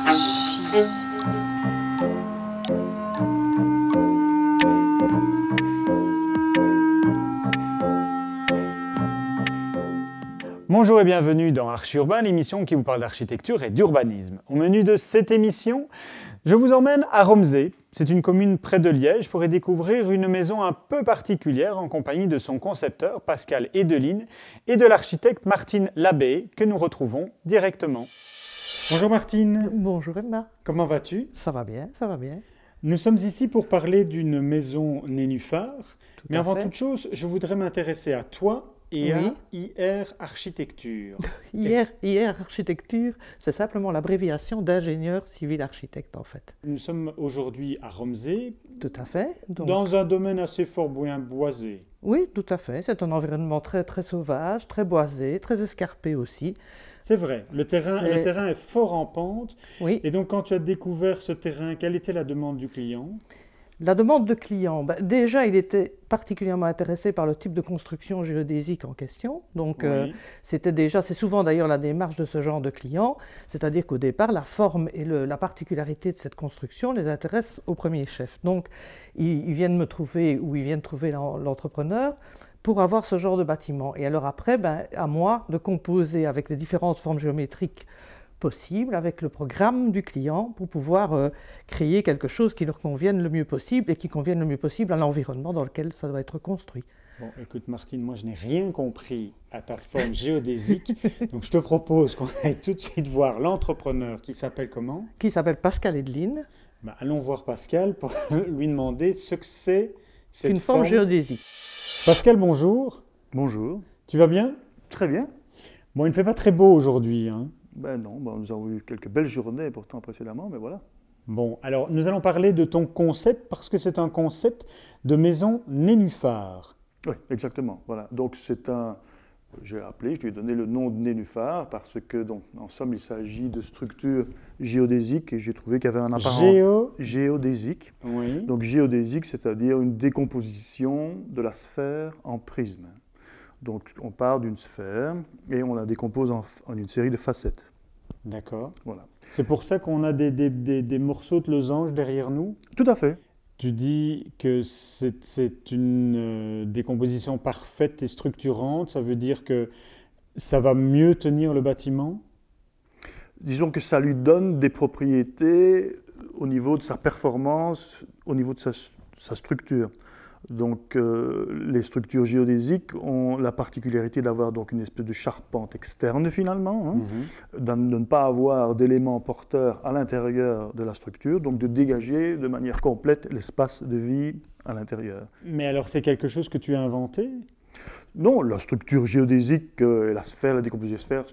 Archi. Bonjour et bienvenue dans Archi-Urbain, l'émission qui vous parle d'architecture et d'urbanisme. Au menu de cette émission, je vous emmène à Romsey. C'est une commune près de Liège pour y découvrir une maison un peu particulière en compagnie de son concepteur Pascal Edeline et de l'architecte Martine Labbé que nous retrouvons directement. Bonjour Martine. Bonjour Emma. Comment vas-tu? Ça va bien, ça va bien. Nous sommes ici pour parler d'une maison nénuphar. Mais avant fait. toute chose, je voudrais m'intéresser à toi et Oui. à IR Architecture. IR Architecture, c'est simplement l'abréviation d'ingénieur civil architecte en fait. Nous sommes aujourd'hui à Romsey, Tout à fait. Donc, dans un domaine assez fort bien boisé. oui, tout à fait. C'est un environnement très, très sauvage, très boisé, très escarpé aussi. C'est vrai, le terrain est fort en pente. Oui. Et donc quand tu as découvert ce terrain, quelle était la demande du client? La demande de client, déjà il était particulièrement intéressé par le type de construction géodésique en question. Donc Oui. c'est souvent d'ailleurs la démarche de ce genre de client, c'est-à-dire qu'au départ la forme et la particularité de cette construction les intéressent au premier chef. Donc ils viennent me trouver ou ils viennent trouver l'entrepreneur pour avoir ce genre de bâtiment. Et alors après, à moi de composer avec les différentes formes géométriques possible avec le programme du client pour pouvoir créer quelque chose qui leur convienne le mieux possible et qui convienne le mieux possible à l'environnement dans lequel ça doit être construit. Bon, écoute Martine, moi je n'ai rien compris à ta forme géodésique, donc je te propose qu'on aille tout de suite voir l'entrepreneur qui s'appelle comment? Qui s'appelle Pascal Edeline. Allons voir Pascal pour lui demander ce que c'est C'est cette une forme géodésique. Pascal, bonjour. Bonjour. Tu vas bien? Très bien. Bon, il ne fait pas très beau aujourd'hui, hein. Ben non, nous avons eu quelques belles journées pourtant précédemment, mais voilà. Bon, alors nous allons parler de ton concept parce que c'est un concept de maison nénuphar. Oui, exactement. Voilà. Donc je lui ai donné le nom de nénuphar parce que, donc, en somme, il s'agit de structures géodésiques et j'ai trouvé qu'il y avait un apparent géodésique. Oui. Donc géodésique, c'est-à-dire une décomposition de la sphère en prisme. Donc on part d'une sphère et on la décompose en une série de facettes. D'accord. Voilà. C'est pour ça qu'on a des morceaux de losange derrière nous. Tout à fait. Tu dis que c'est une décomposition parfaite et structurante. Ça veut dire que ça va mieux tenir le bâtiment? Disons que ça lui donne des propriétés au niveau de sa performance, au niveau de sa structure. Donc les structures géodésiques ont la particularité d'avoir donc une espèce de charpente externe finalement, de ne pas avoir d'éléments porteurs à l'intérieur de la structure, donc de dégager de manière complète l'espace de vie à l'intérieur. Mais alors c'est quelque chose que tu as inventé? Non, la structure géodésique, la décomposition de sphère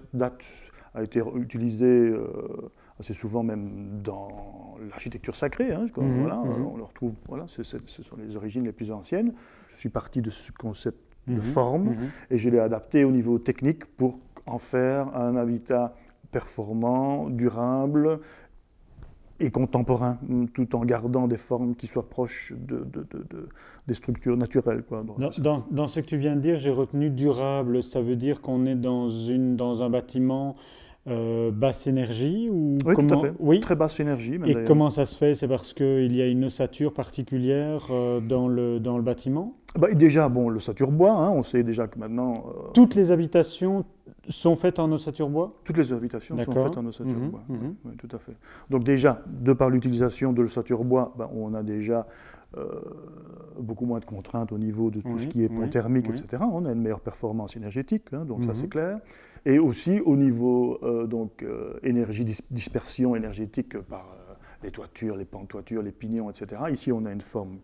a été utilisée assez souvent même dans l'architecture sacrée. Voilà, on le retrouve, voilà, ce sont les origines les plus anciennes. Je suis parti de ce concept de forme et je l'ai adapté au niveau technique pour en faire un habitat performant, durable et contemporain, tout en gardant des formes qui soient proches des structures naturelles. Quoi. Dans ce que tu viens de dire, j'ai retenu durable. Ça veut dire qu'on est dans un bâtiment basse énergie ou oui, comment... tout à fait. Oui. Très basse énergie. Même, et d'ailleurs. comment ça se fait? C'est parce qu'il y a une ossature particulière dans le bâtiment? Déjà, l'ossature bois, on sait déjà que maintenant... Toutes les habitations sont faites en ossature bois? Toutes les habitations sont faites en ossature bois, oui, tout à fait. Donc déjà, de par l'utilisation de l'ossature bois, on a déjà beaucoup moins de contraintes au niveau de tout ce qui est pont thermique, etc. On a une meilleure performance énergétique, donc ça c'est clair. Et aussi au niveau dispersion énergétique par les toitures, les pans de toiture, les pignons, etc. Ici on a une forme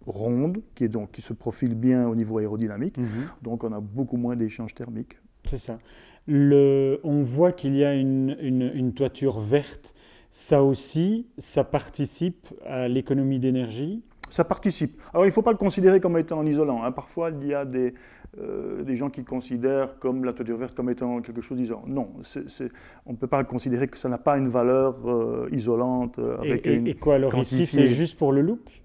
ronde qui se profile bien au niveau aérodynamique, donc on a beaucoup moins d'échanges thermiques. C'est ça. On voit qu'il y a une toiture verte. Ça aussi, ça participe à l'économie d'énergie? Ça participe. Alors il ne faut pas le considérer comme étant en isolant. Parfois, il y a des gens qui considèrent comme la toiture verte comme étant quelque chose d'isolant. Non, on ne peut pas le considérer que ça n'a pas une valeur isolante. Et quoi alors ici, c'est juste pour le look?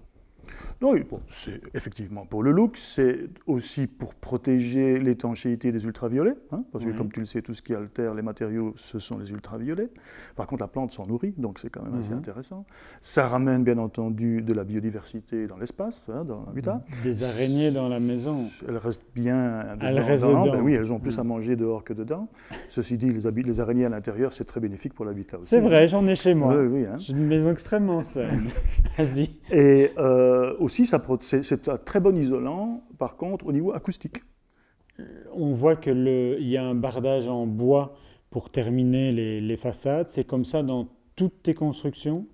Non, oui, bon, c'est effectivement pour le look, c'est aussi pour protéger l'étanchéité des ultraviolets, hein, parce que comme tu le sais, tout ce qui altère les matériaux, ce sont les ultraviolets. Par contre, la plante s'en nourrit, donc c'est quand même assez intéressant. Ça ramène bien entendu de la biodiversité dans l'espace, hein, dans l'habitat. Des araignées dans la maison. Elles restent bien dedans. Elles restent dedans. Ben oui, elles ont plus à manger dehors que dedans. Ceci dit, les araignées à l'intérieur, c'est très bénéfique pour l'habitat aussi. C'est vrai, j'en ai chez moi. Oui, oui, hein. J'ai une maison extrêmement saine. Vas-y. Et aussi, c'est un très bon isolant, par contre, au niveau acoustique. On voit qu'il y a un bardage en bois pour terminer les façades. C'est comme ça dans toutes tes constructions?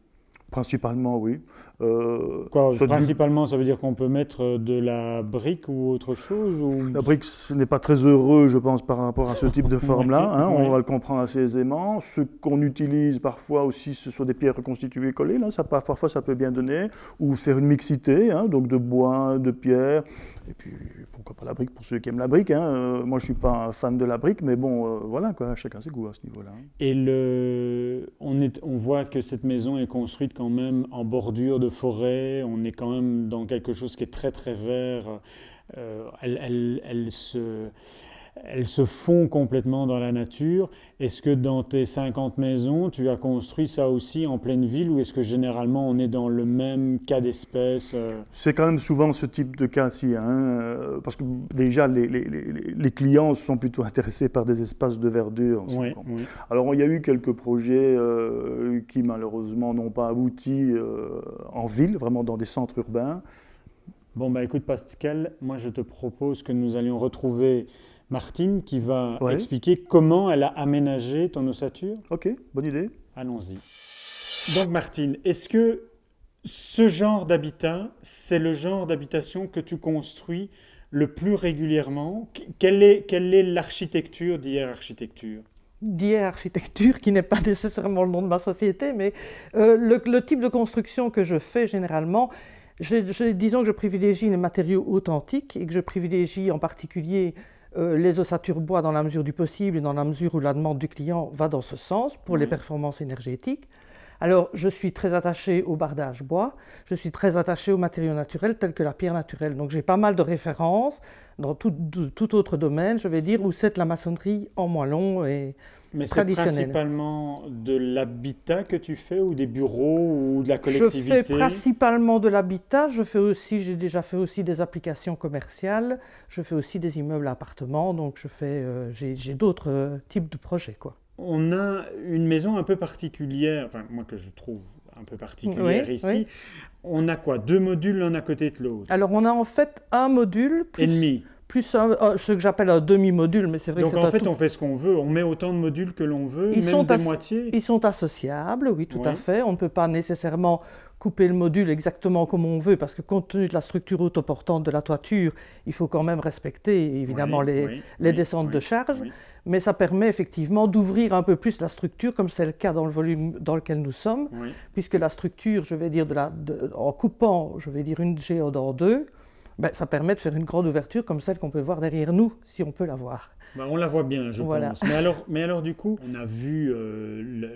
Principalement, oui. Principalement, ça veut dire qu'on peut mettre de la brique ou autre chose ou... La brique, ce n'est pas très heureux, je pense, par rapport à ce type de forme-là. Hein, on va le comprendre assez aisément. Ce qu'on utilise parfois aussi, ce sont des pierres reconstituées collées. Là, parfois, ça peut bien donner. Ou faire une mixité, hein, donc de bois, de pierre. Et puis, pourquoi pas la brique pour ceux qui aiment la brique. Hein. Moi, je ne suis pas un fan de la brique, mais bon, voilà, quoi, chacun ses goûts à ce niveau-là. Et on voit que cette maison est construite quand même en bordure de forêt, on est quand même dans quelque chose qui est très très vert, elle se fond complètement dans la nature. Est-ce que dans tes 50 maisons, tu as construit ça aussi en pleine ville ou est-ce que généralement on est dans le même cas d'espèce? C'est quand même souvent ce type de cas-ci, hein, parce que déjà les clients sont plutôt intéressés par des espaces de verdure. Oui. Alors il y a eu quelques projets qui malheureusement n'ont pas abouti en ville, vraiment dans des centres urbains. Bon, bah écoute Pascal, moi je te propose que nous allions retrouver Martine qui va expliquer comment elle a aménagé ton ossature. Ok, bonne idée. Allons-y. Donc Martine, est-ce que ce genre d'habitat, c'est le genre d'habitation que tu construis le plus régulièrement? Quelle est l'architecture d'IR Architecture? d'IR Architecture, qui n'est pas nécessairement le nom de ma société, mais le type de construction que je fais généralement, disons que je privilégie les matériaux authentiques et que je privilégie en particulier les ossatures bois dans la mesure du possible et dans la mesure où la demande du client va dans ce sens pour les performances énergétiques. Alors, je suis très attaché au bardage bois, je suis très attaché aux matériaux naturels tels que la pierre naturelle. Donc, j'ai pas mal de références dans tout autre domaine, je vais dire, où c'est la maçonnerie en moellon et traditionnelle. Mais c'est principalement de l'habitat que tu fais ou des bureaux ou de la collectivité? Je fais principalement de l'habitat, j'ai déjà fait aussi des applications commerciales, je fais aussi des immeubles à appartements, donc j'ai d'autres types de projets, quoi. On a une maison un peu particulière, enfin moi que je trouve un peu particulière ici. Oui. On a quoi? 2 modules l'un à côté de l'autre? Alors on a en fait un module plus ce que j'appelle un demi-module, mais c'est vrai que c'est donc en fait on fait ce qu'on veut, on met autant de modules que l'on veut, même des moitiés? Ils sont associables, oui, tout à fait. On ne peut pas nécessairement couper le module exactement comme on veut, parce que compte tenu de la structure autoportante de la toiture, il faut quand même respecter évidemment les descentes de charge. Mais ça permet effectivement d'ouvrir un peu plus la structure, comme c'est le cas dans le volume dans lequel nous sommes, puisque la structure, je vais dire, en coupant, je vais dire, une géode en deux, ben, ça permet de faire une grande ouverture comme celle qu'on peut voir derrière nous, si on peut la voir. Ben, on la voit bien, je pense. Mais alors, du coup, on a vu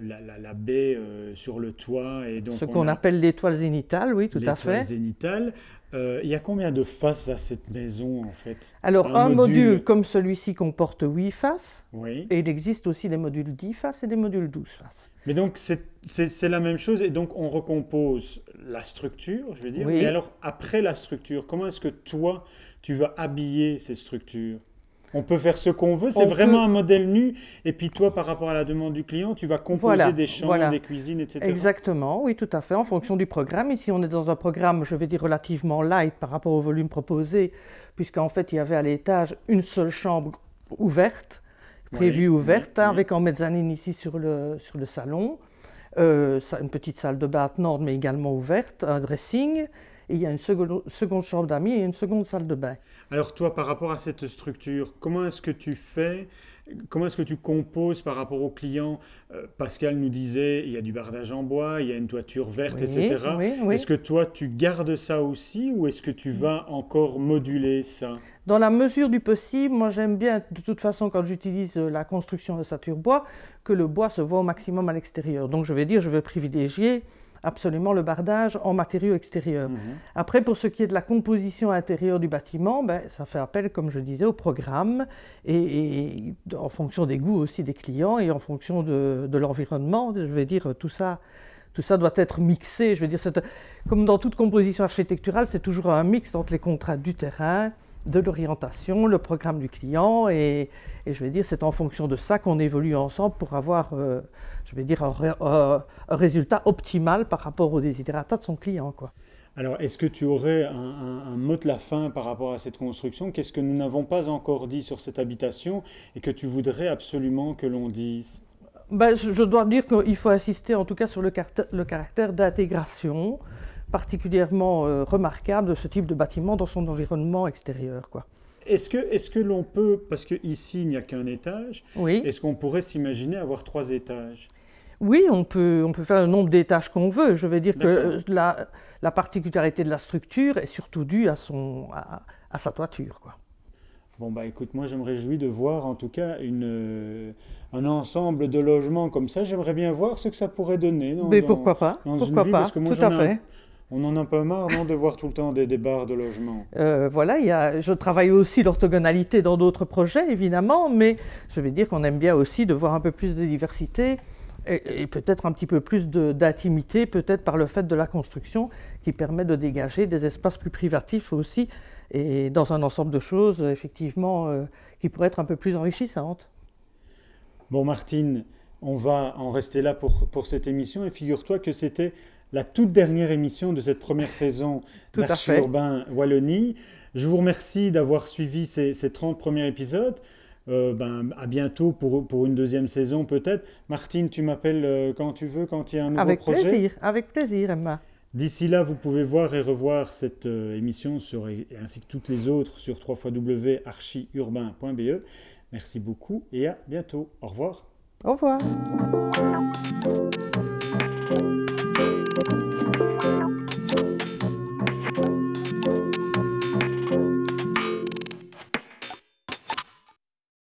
la baie sur le toit. Et donc ce qu'on appelle l'étoile zénitale, oui, tout à fait. L'étoile zénitale. Il y a combien de faces à cette maison, en fait? Alors, un module comme celui-ci comporte 8 faces. Oui. Et il existe aussi des modules 10 faces et des modules 12 faces. Mais donc, c'est la même chose. Et donc, on recompose la structure, je veux dire. Oui. Mais alors, après la structure, comment est-ce que toi, tu vas habiller ces structures? On peut faire ce qu'on veut, c'est vraiment un modèle nu. Et puis toi, par rapport à la demande du client, tu vas composer des chambres, des cuisines, etc. Exactement, oui, tout à fait, en fonction du programme. Ici, on est dans un programme, je vais dire, relativement light par rapport au volume proposé, puisqu'en fait, il y avait à l'étage une seule chambre ouverte, prévue ouverte, avec en mezzanine ici sur le salon, une petite salle de bain attenante, mais également ouverte, un dressing. Et il y a une seconde chambre d'amis et une seconde salle de bain. Alors toi, par rapport à cette structure, comment est-ce que tu fais? Comment est-ce que tu composes par rapport aux clients? Pascal nous disait, il y a du bardage en bois, il y a une toiture verte, etc. Oui. Est-ce que toi, tu gardes ça aussi ou est-ce que tu vas encore moduler ça? Dans la mesure du possible, moi j'aime bien, de toute façon, quand j'utilise la construction de ossature bois, que le bois se voit au maximum à l'extérieur. Donc je vais dire, je vais privilégier absolument le bardage en matériaux extérieurs. Après, pour ce qui est de la composition intérieure du bâtiment, ça fait appel, comme je disais, au programme et en fonction des goûts aussi des clients et en fonction de l'environnement. Je vais dire, tout ça doit être mixé. Je veux dire, comme dans toute composition architecturale, c'est toujours un mix entre les contraintes du terrain, de l'orientation, le programme du client et je vais dire, c'est en fonction de ça qu'on évolue ensemble pour avoir, je vais dire, un résultat optimal par rapport aux desiderata de son client, quoi. Alors, est-ce que tu aurais un mot de la fin par rapport à cette construction? Qu'est-ce que nous n'avons pas encore dit sur cette habitation et que tu voudrais absolument que l'on dise? Je dois dire qu'il faut insister en tout cas sur le caractère d'intégration particulièrement remarquable de ce type de bâtiment dans son environnement extérieur, quoi. Est-ce que l'on peut, parce qu'ici il n'y a qu'un étage, oui. Est-ce qu'on pourrait s'imaginer avoir 3 étages? Oui, on peut faire le nombre d'étages qu'on veut. Je vais dire que la particularité de la structure est surtout due à sa toiture, quoi. Bon, écoute, moi je me réjouis de voir en tout cas un ensemble de logements comme ça. J'aimerais bien voir ce que ça pourrait donner. Mais pourquoi pas? Pourquoi pas? Parce que moi, tout à fait. On en a un peu marre, non, de voir tout le temps des barres de logement. Voilà, je travaille aussi l'orthogonalité dans d'autres projets, évidemment, mais je vais dire qu'on aime bien aussi de voir un peu plus de diversité et peut-être un petit peu plus d'intimité, peut-être par le fait de la construction, qui permet de dégager des espaces plus privatifs aussi, et dans un ensemble de choses, effectivement, qui pourraient être un peu plus enrichissantes. Bon, Martine, on va en rester là pour cette émission, et figure-toi que c'était la toute dernière émission de cette première saison d'Archi Urbain Wallonie. Je vous remercie d'avoir suivi ces 30 premiers épisodes. À bientôt pour une deuxième saison peut-être. Martine, tu m'appelles quand tu veux, quand il y a un nouveau projet. Avec plaisir, Emma. D'ici là, vous pouvez voir et revoir cette émission ainsi que toutes les autres sur www.archiurbain.be. Merci beaucoup et à bientôt. Au revoir. Au revoir.